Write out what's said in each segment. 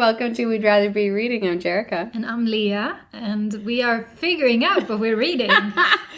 welcome to We'd Rather Be Reading. I'm Jerrica. And I'm Lia, and we are figuring out what we're reading,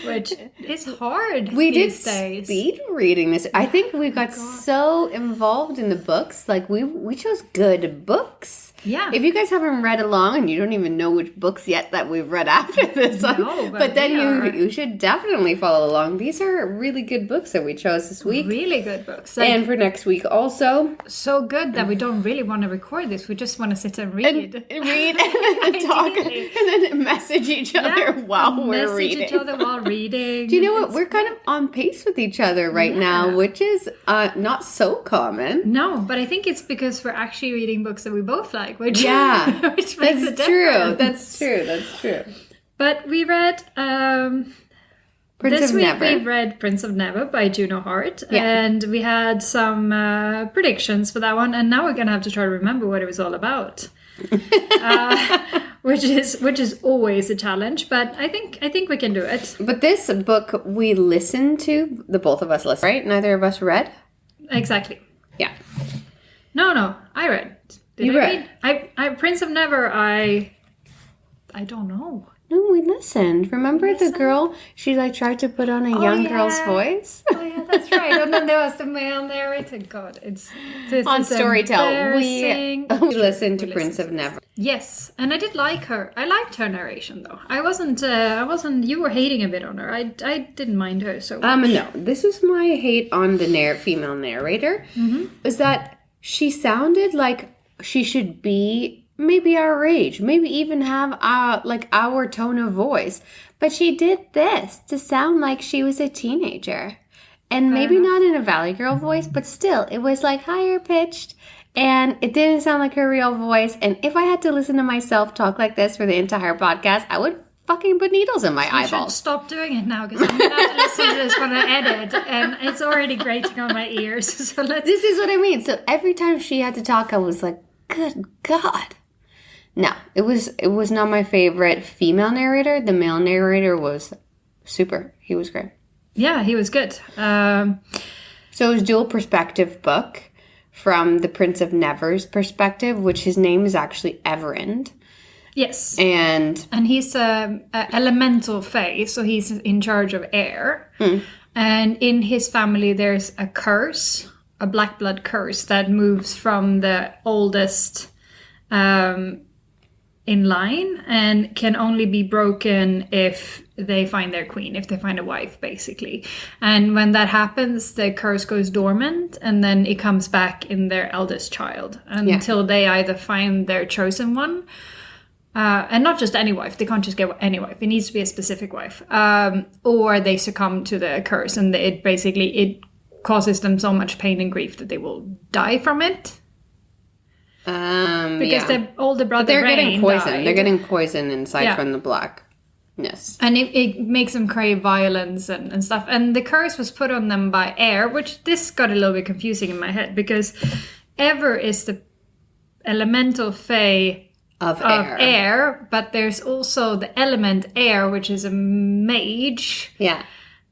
which is hard these days. Speed reading this. I think we got so involved in the books. Like, we chose good books. Yeah. If you guys haven't read along and you don't even know which books yet that we've read after this one, but then you should definitely follow along. These are really good books that we chose this week. Really good books. And for next week also. So good that we don't really want to record this. We just want to sit and read. And talk and then message each other while we're reading. Message each other while reading. Do you know what? We're kind of on pace with each other right now, which is not so common. No, but I think it's because we're actually reading books that we both like. Which makes a difference. That's true. But we read this week we read Prince of Never by Juno Hart, and we had some predictions for that one, and now we're gonna have to try to remember what it was all about. Which is always a challenge, but I think we can do it. But this book we listened to, the both of us listened, right? Neither of us read? Exactly. Yeah. No, I read. Did you I read? I Prince of Never, I don't know. No, we listened. Remember the girl? She tried to put on a young girl's voice. Oh yeah, that's right. And then there was the male narrator. God, this on is Storytel. We listened to Prince of Never. Yes, and I did like her. I liked her narration though. I wasn't. You were hating a bit on her. I didn't mind her so much. No, this was my hate on the female narrator. Was that she sounded like she should be maybe our age, maybe even have our tone of voice. But she did this to sound like she was a teenager. And maybe not in a Valley Girl voice, but still, it was higher pitched. And it didn't sound like her real voice. And if I had to listen to myself talk like this for the entire podcast, I would fucking put needles in my eyeballs. You should stop doing it now, because I'm going to have to listen to this when I edit. And it's already grating on my ears. So This is what I mean. So every time she had to talk, I was like, good God. No, it was not my favorite female narrator. The male narrator was super. He was great. Yeah, he was good. So it was dual perspective book from the Prince of Never's perspective, which his name is actually Everend. Yes. And he's a elemental fae, so he's in charge of air. And in his family, there's a curse, a black blood curse that moves from the oldest in line and can only be broken if they find their queen, if they find a wife, basically. And when that happens, the curse goes dormant, and then it comes back in their eldest child until they either find their chosen one, and not just any wife. They can't just get any wife. It needs to be a specific wife, or they succumb to the curse, and it causes them so much pain and grief that they will die from it. Because the older brother, they're getting poisoned. Died. They're getting poisoned inside from the black. Yes. And it makes them crave violence and stuff. And the curse was put on them by air, which this got a little bit confusing in my head, because Ever is the elemental fae of air, but there's also the element air, which is a mage. Yeah.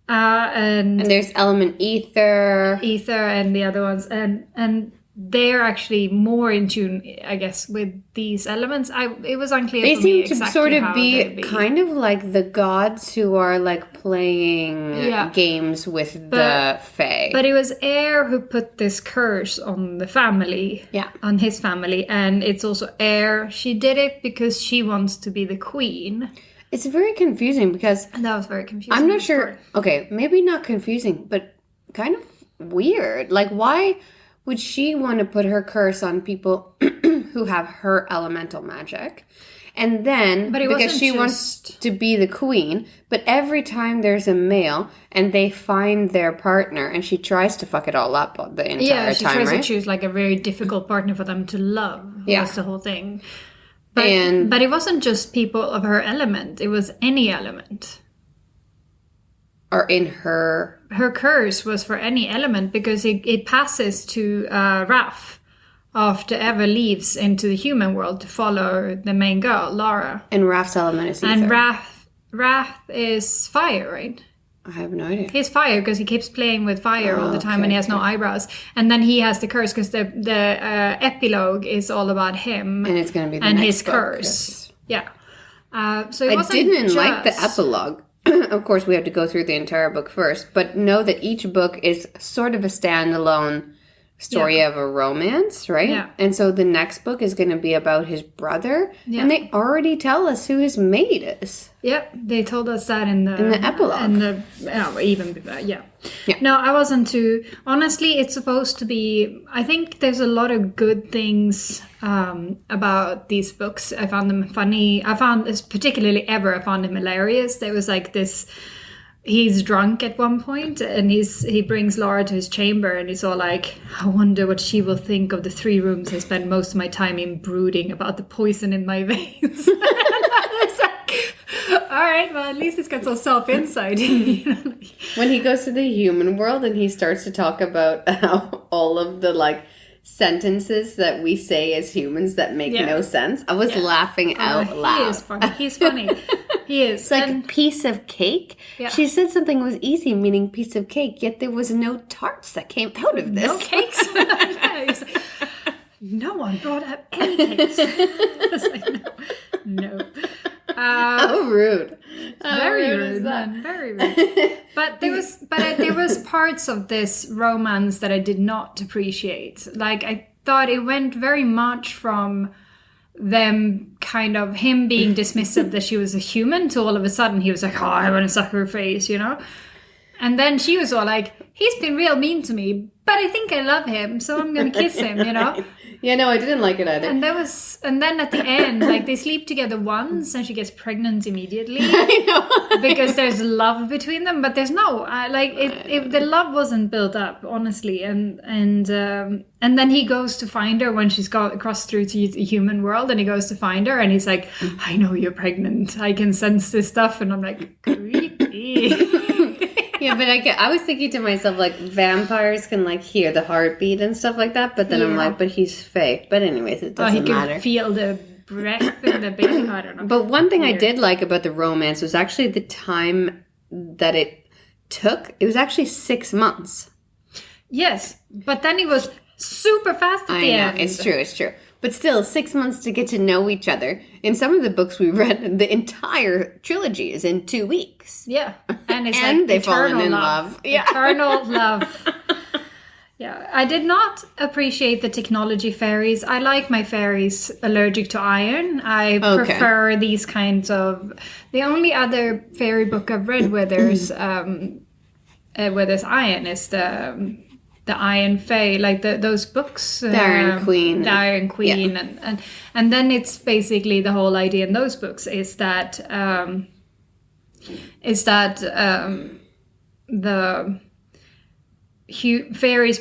And there's element ether and the other ones, and they're actually more in tune, I guess, with these elements. It was unclear. They for me seem to sort of be kind of like the gods who are playing games with the fae. But it was Air who put this curse on the family, on his family, and it's also Air. She did it because she wants to be the queen. It's very confusing because... And that was very confusing. I'm not sure... Okay, maybe not confusing, but kind of weird. Why would she want to put her curse on people who have her elemental magic? And then, because she wants to be the queen, but every time there's a male and they find their partner, and she tries to fuck it all up the entire time, yeah, she tries to choose a very difficult partner for them to love. That's the whole thing. But it wasn't just people of her element. It was any element. Or in her... Her curse was for any element, because it passes to Raph after Ever leaves into the human world to follow the main girl, Lara. And Raph's element is ether. And Raph is fire, right? I have no idea. He's fire because he keeps playing with fire all the time, and he has no eyebrows. And then he has the curse because the epilogue is all about him And it's going to be the and next his book, curse. Yeah. So it I wasn't didn't like the just- epilogue. Of course, we have to go through the entire book first, but know that each book is sort of a standalone story of a romance, right? Yeah. And so the next book is going to be about his brother, Yeah. and they already tell us who his mate is. Yep, they told us that in the epilogue. Yeah. Yeah. No, I wasn't too. Honestly, it's supposed to be. I think there's a lot of good things about these books. I found them funny. I found this particularly I found him hilarious. There was like this. He's drunk at one point, and he brings Laura to his chamber, and he's all like, "I wonder what she will think of the 3 rooms I spend most of my time in brooding about the poison in my veins." And I was like, all right, well, at least it's got some self-insight. When he goes to the human world and he starts to talk about how all of the like sentences that we say as humans that make no sense, I was laughing out loud. He is funny. He's funny. He is. It's like piece of cake. Yeah. She said something was easy, meaning piece of cake, yet there was no tarts that came out of this. No cakes. Yeah, he's like, no one brought up any cakes. I was like, no. How rude. Very rude, man. Very rude. But there was parts of this romance that I did not appreciate. Like, I thought it went very much from them kind of him being dismissive that she was a human to all of a sudden he was like, oh, I want to suck her face, you know? And then she was all like, he's been real mean to me, but I think I love him, so I'm going to kiss him, you know? Yeah, no, I didn't like it either. And then at the end, like they sleep together once and she gets pregnant immediately. I know. Because there's love between them, but there's no if the love wasn't built up, honestly, and then he goes to find her when she's crossed through to the human world, and he goes to find her, and he's like, I know you're pregnant, I can sense this stuff, and I'm like, creepy. Yeah, but I was thinking to myself, like, vampires can, like, hear the heartbeat and stuff like that, but then I'm like, but he's fake. But anyways, it doesn't matter. He can feel the breath in the baby, I don't know. But one thing I did like about the romance was actually the time that it took. It was actually 6 months. Yes, but then it was super fast at the end. It's true. But still, 6 months to get to know each other. In some of the books we read, the entire trilogy is in 2 weeks. Yeah, and it's and like they've fallen eternal in love. Yeah. Eternal love. Yeah, I did not appreciate the technology fairies. I like my fairies allergic to iron. I prefer these kinds of. The only other fairy book I've read where there's iron is the Iron Fae, like those books. The Iron Queen. The Iron Queen. Yeah. And then it's basically the whole idea in those books is that the fairies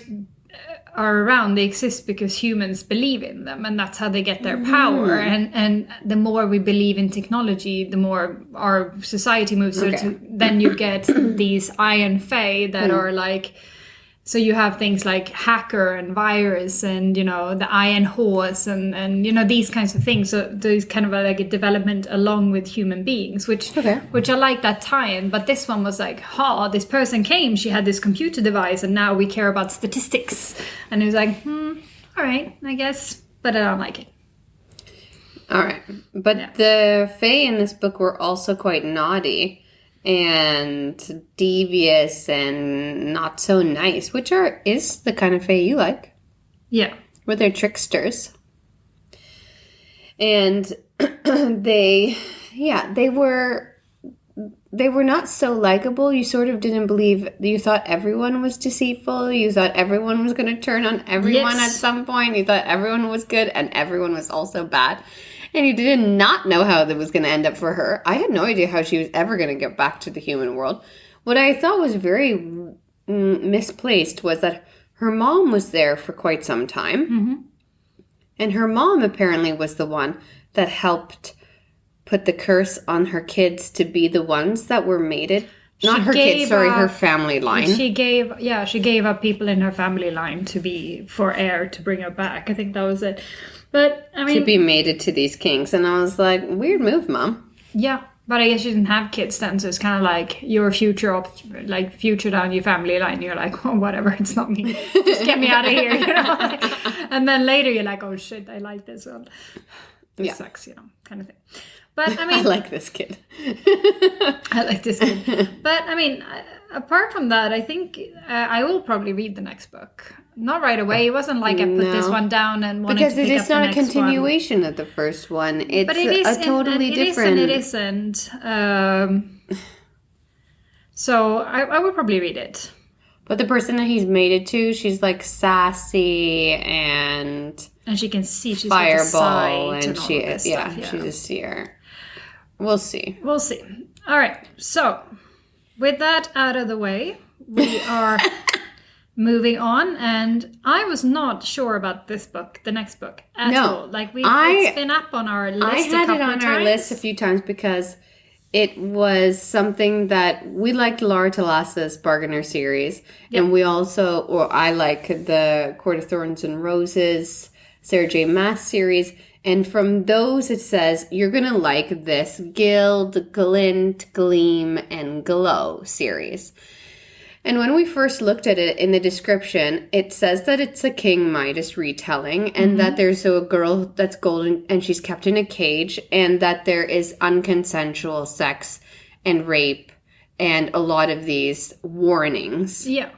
are around, they exist because humans believe in them, and that's how they get their power. And the more we believe in technology, the more our society moves. So then you get these Iron Fae that are like, so you have things like hacker and virus and, you know, the iron horse and you know, these kinds of things. So there's kind of like a development along with human beings, which I like that tie-in. But this one was like, this person came, she had this computer device, and now we care about statistics. And it was like, all right, I guess, but I don't like it. All right. But the Fae in this book were also quite naughty and devious and not so nice, which is the kind of Fae you like. Yeah. Where they're tricksters. And they were not so likable. You sort of didn't believe, you thought everyone was deceitful. You thought everyone was going to turn on everyone at some point. You thought everyone was good and everyone was also bad. And you did not know how that was going to end up for her. I had no idea how she was ever going to get back to the human world. What I thought was very misplaced was that her mom was there for quite some time. Mm-hmm. And her mom apparently was the one that helped put the curse on her kids to be the ones that were mated. Not her kids, sorry, her family line. She gave up people in her family line to be for heir to bring her back. I think that was it. But I mean, to be mated to these kings, and I was like, weird move, Mom. Yeah, But I guess you didn't have kids then, so it's kind of like your future, like future down your family line. You're like, oh, whatever, it's not me. Just get me out of here, you know. And then later you're like, oh shit, I like this one. This sucks, you know, kind of thing. But I mean, I like this kid. I like this kid. But I mean, apart from that, I think I will probably read the next book. Not right away. It wasn't like I put this one down and wanted to pick up the next one. Because it is not a continuation of the first one. It's but it is a totally different. It isn't. So I would probably read it. But the person that he's mated to, she's like sassy and she can see she's fireball and she she's a seer. We'll see. We'll see. All right. So with that out of the way, we are moving on, and I was not sure about this book, the next book, at all. Like it's been up on our list. I had it on our list a few times because it was something that we liked Laura Talassa's Bargainer series, and we also, or I like the Court of Thorns and Roses, Sarah J. Maas series. And from those, it says, you're going to like this Gild, Glint, Gleam, and Glow series. And when we first looked at it in the description, it says that it's a King Midas retelling and that there's a girl that's golden and she's kept in a cage and that there is unconsensual sex and rape and a lot of these warnings. Yeah.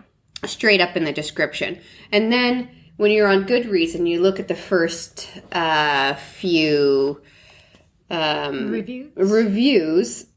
Straight up in the description. And then when you're on Goodreads and you look at the first few reviews,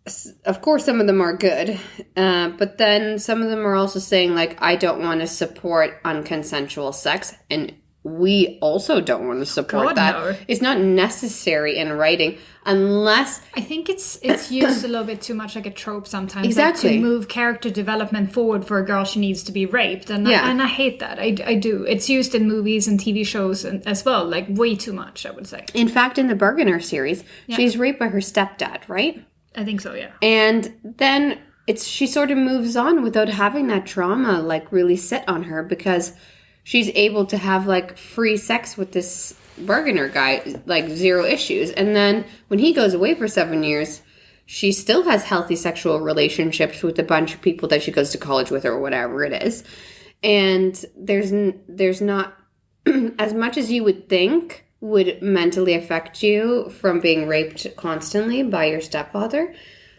of course some of them are good, but then some of them are also saying like, I don't want to support unconsensual sex, and we also don't want to support that. No. It's not necessary in writing unless... I think it's used a little bit too much like a trope sometimes. Exactly. Like to move character development forward for a girl, she needs to be raped. And I hate that. I do. It's used in movies and TV shows as well. Like way too much, I would say. In fact, in the Bargainer series, she's raped by her stepdad, right? I think so, yeah. And then she sort of moves on without having that trauma like really sit on her because... she's able to have, like, free sex with this Bargainer guy, like, 0 issues. And then when he goes away for 7 years, she still has healthy sexual relationships with a bunch of people that she goes to college with or whatever it is. And there's not, as much as you would think would mentally affect you from being raped constantly by your stepfather,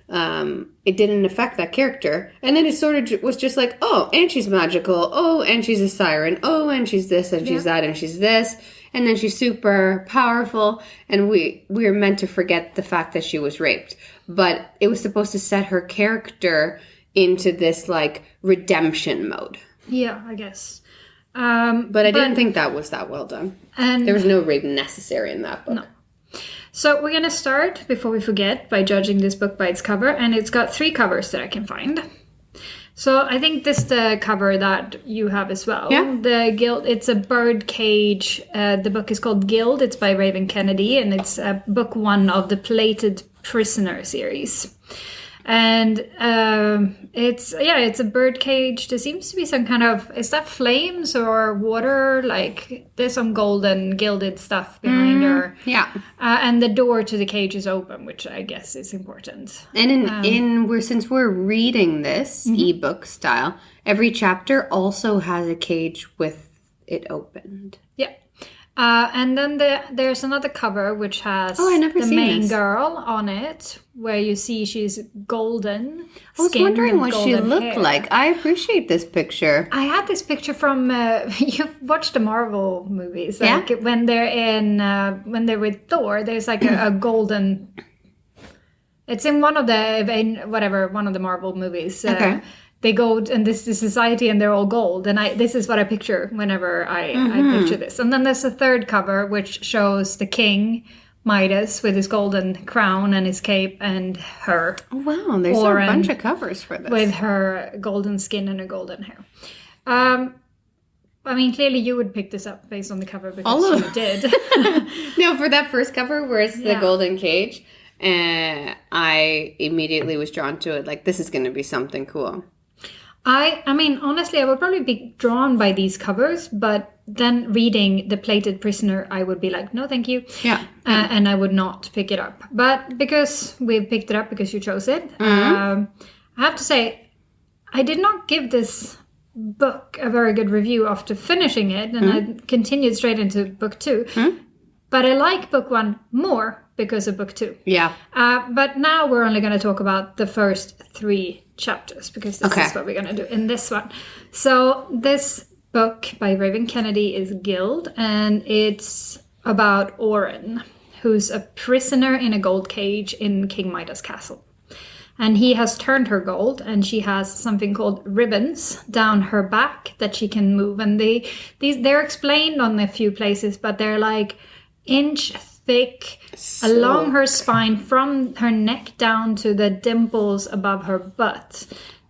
it didn't affect that character. And then it sort of was just like, oh, and she's magical. Oh, and she's a siren. Oh, and she's this and she's that and she's this. And then she's super powerful. And we're meant to forget the fact that she was raped. But it was supposed to set her character into this like redemption mode. Yeah, I guess. But I didn't think that was that well done. And there was no rape necessary in that book. No. So we're going to start, before we forget, by judging this book by its cover. And it's got 3 covers that I can find. So I think this is the cover that you have as well. Yeah. The Gild, it's a bird cage. The book is called Gild. It's by Raven Kennedy. And it's book 1 of the Plated Prisoner series. And it's a bird cage. There seems to be some kind of, is that flames or water? Like there's some golden gilded stuff behind her. Yeah. And the door to the cage is open, which I guess is important. And since we're reading this ebook style, every chapter also has a cage with it opened. Yeah. And then there's another cover which has the main girl on it, where you see she's golden. I was wondering what she looked like. I appreciate this picture. I had this picture from you watched the Marvel movies, like when they're when they're with Thor. There's like a golden. It's in one of the Marvel movies. Okay. They go and this is society and they're all gold. And this is what I picture whenever I picture this. And then there's a third cover which shows the king, Midas, with his golden crown and his cape and her. Oh, wow. There's a bunch of covers for this. With her golden skin and her golden hair. I mean, clearly you would pick this up based on the cover because you did. No, for that first cover where it's the golden cage, I immediately was drawn to it. Like, this is going to be something cool. I mean, honestly, I would probably be drawn by these covers, but then reading The Plated Prisoner, I would be like, no, thank you. Yeah. And I would not pick it up. But because we've picked it up because you chose it, I have to say, I did not give this book a very good review after finishing it, and I continued straight into book 2. But I like book 1 more because of book 2. Yeah. But now we're only going to talk about the first 3 chapters, because this is what we're going to do in this one. So this book by Raven Kennedy is Gild, and it's about Oren, who's a prisoner in a gold cage in King Midas' castle. And he has turned her gold, and she has something called ribbons down her back that she can move. And they're explained on a few places, but they're like inch thick along her spine from her neck down to the dimples above her butt.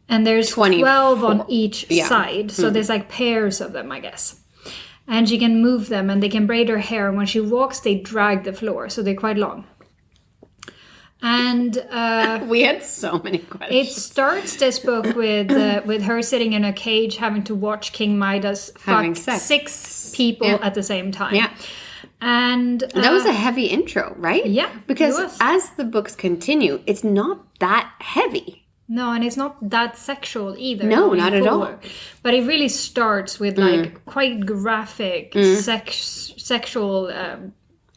And there's 12 on each side. So there's like pairs of them, I guess. And she can move them, and they can braid her hair. And when she walks, they drag the floor. So they're quite long. And we had so many questions. It starts this book with her sitting in a cage having to watch King Midas fuck 6 people at the same time. Yeah. And that was a heavy intro, right? Yeah. Because as the books continue, it's not that heavy. No, and it's not that sexual either. No, not at all. But it really starts with like quite graphic sexual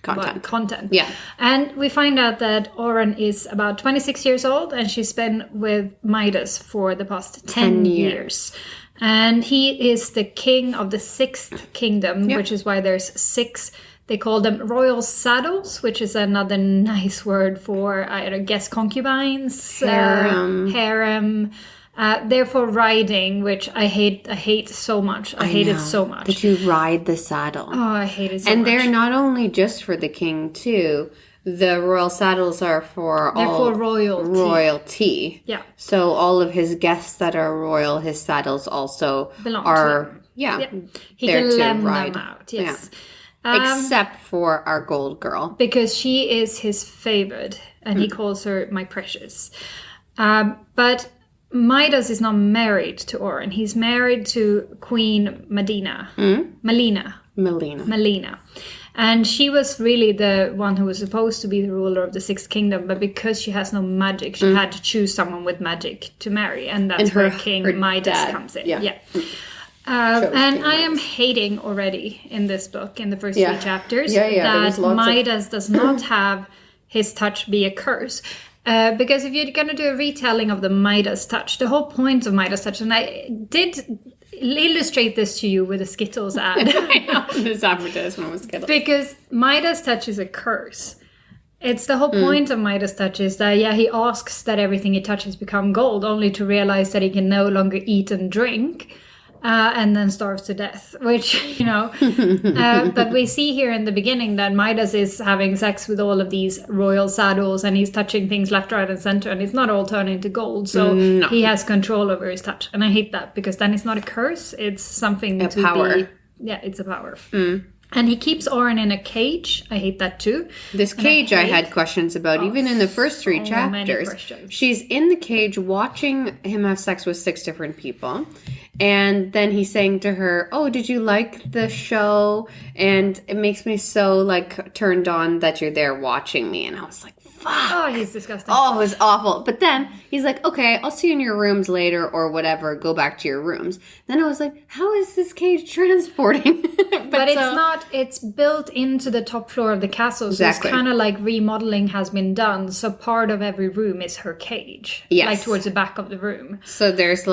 content. Yeah. And we find out that Oren is about 26 years old, and she's been with Midas for the past 10 years. And he is the king of the 6th kingdom, which is why there's 6. They call them royal saddles, which is another nice word for, I guess, concubines, harem. Therefore, riding, which I hate so much. I hate it so much. That you ride the saddle. Oh, I hate it so much. And they're not only just for the king, too. The royal saddles are for all royalty. Yeah. So all of his guests that are royal, his saddles also belong are, to him. Yeah. He there can to lend ride. them out, yes. Yeah. Except for our gold girl. Because she is his favored, and he calls her my precious. But Midas is not married to Oren. He's married to Queen Melina. And she was really the one who was supposed to be the ruler of the 6th kingdom, but because she has no magic, she had to choose someone with magic to marry, and that's where King Midas comes in. Yeah. And I am hating already in this book, in the first 3 chapters, that Midas does not have his touch be a curse. Because if you're going to do a retelling of the Midas touch, the whole point of Midas touch, and I did illustrate this to you with a Skittles ad. I know, this advertisement was Skittles. Because Midas touch is a curse. It's the whole point of Midas touch is that, he asks that everything he touches become gold, only to realize that he can no longer eat and drink. And then starves to death, which, but we see here in the beginning that Midas is having sex with all of these royal saddles, and he's touching things left, right, and center, and it's not all turning to gold, so he has control over his touch. And I hate that, because then it's not a curse, it's something to power. It's a power. And he keeps Oren in a cage. I hate that too. This cage I had questions about, even in the first 3 chapters. She's in the cage watching him have sex with 6 different people. And then he's saying to her, oh, did you like the show? And it makes me so, turned on that you're there watching me. And I was like, fuck. Oh, he's disgusting. Oh, it was awful. But then he's like, okay, I'll see you in your rooms later or whatever. Go back to your rooms. Then I was like, how is this cage transporting? but it's not. It's built into the top floor of the castle. So it's kind of like remodeling has been done. So part of every room is her cage. Yes. Like towards the back of the room. So there's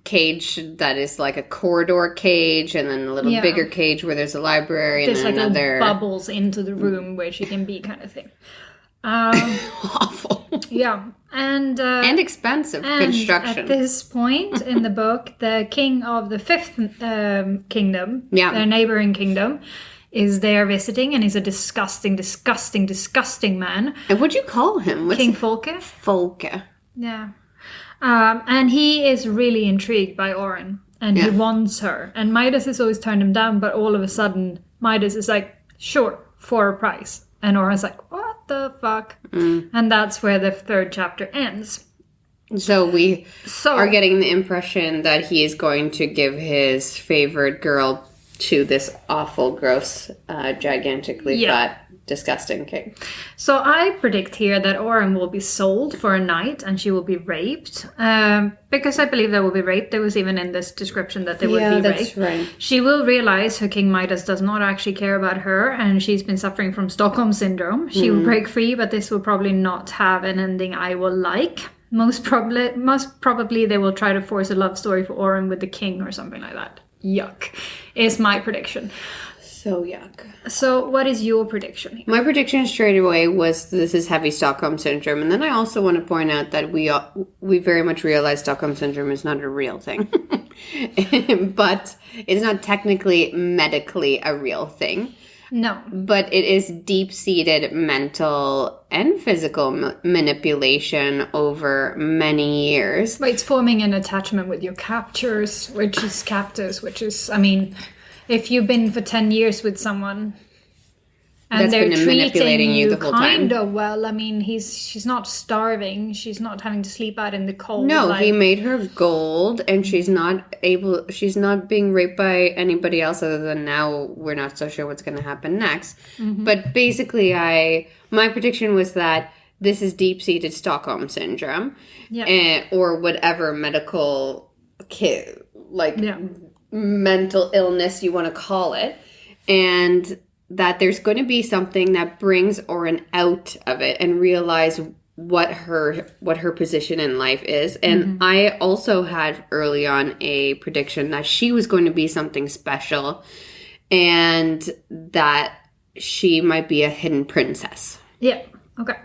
cage that is like a corridor cage, and then a little bigger cage where there's a library, and there's then another bubbles into the room where she can be, kind of thing. Awful. Yeah, and expensive construction. At this point in the book, the king of the 5th kingdom, their neighboring kingdom, is there visiting, and he's a disgusting man. And what'd you call him? King Folke. Folke. Yeah. And he is really intrigued by Oren, and he wants her. And Midas has always turned him down, but all of a sudden, Midas is like, sure, for a price. And Oren's like, what the fuck? And that's where the 3rd chapter ends. So we are getting the impression that he is going to give his favorite girl to this awful, gross, gigantically fat, disgusting king. So I predict here that Oren will be sold for a night and she will be raped. Because I believe they will be raped. There was even in this description that they would be raped. Right. She will realize her King Midas does not actually care about her and she's been suffering from Stockholm Syndrome. She will break free, but this will probably not have an ending I will like. Most probably they will try to force a love story for Oren with the king or something like that. Yuck, is my prediction. So yuck. So what is your prediction here? My prediction straight away was this is heavy Stockholm Syndrome. And then I also want to point out that we very much realize Stockholm Syndrome is not a real thing. But it's not technically medically a real thing. No. But it is deep-seated mental and physical manipulation over many years. But it's forming an attachment with your captors, which is, I mean, if you've been for 10 years with someone and that's they're been manipulating you the whole kind time. of well, I mean, she's not starving. She's not having to sleep out in the cold. No, he made her gold, and she's not being raped by anybody else other than now we're not so sure what's going to happen next. Mm-hmm. But basically, my prediction was that this is deep-seated Stockholm Syndrome, or whatever medical, mental illness you want to call it, and that there's going to be something that brings Oren out of it and realize what her position in life is. And I also had early on a prediction that she was going to be something special and that she might be a hidden princess. Yeah. Okay.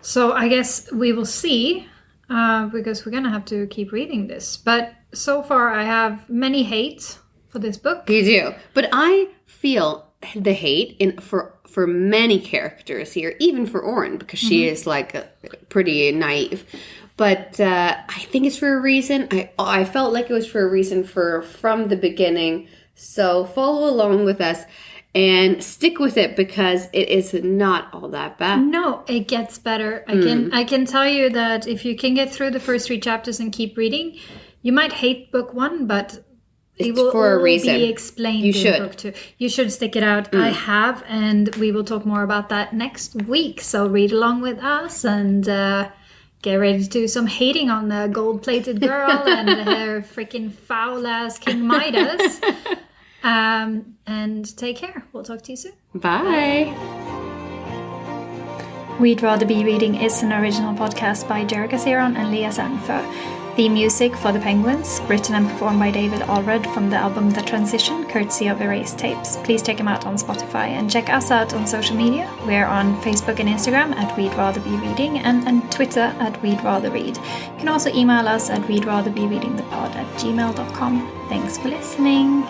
So I guess we will see because we're going to have to keep reading this. But so far I have many hates for this book. You do. But I feel the hate for many characters here, even for Oren, because she is pretty naive. But I think it's for a reason. I felt like it was for a reason from the beginning. So follow along with us and stick with it because it is not all that bad. No, it gets better. I can tell you that if you can get through the first 3 chapters and keep reading, you might hate book 1, but it will for a reason. Be explained in book 2. You should stick it out. I have, and we will talk more about that next week. So read along with us and get ready to do some hating on the gold-plated girl and her freaking foul-ass King Midas. And take care. We'll talk to you soon. Bye. We'd Rather Be Reading is an original podcast by Jerrica and Lia. Theme music for The Penguins, written and performed by David Allred from the album The Transition, courtesy of Erased Tapes. Please check him out on Spotify and check us out on social media. We're on Facebook and Instagram at We'd Rather Be Reading and on Twitter at We'd Rather Read. You can also email us at we'dratherbereadingthepod@gmail.com. Thanks for listening.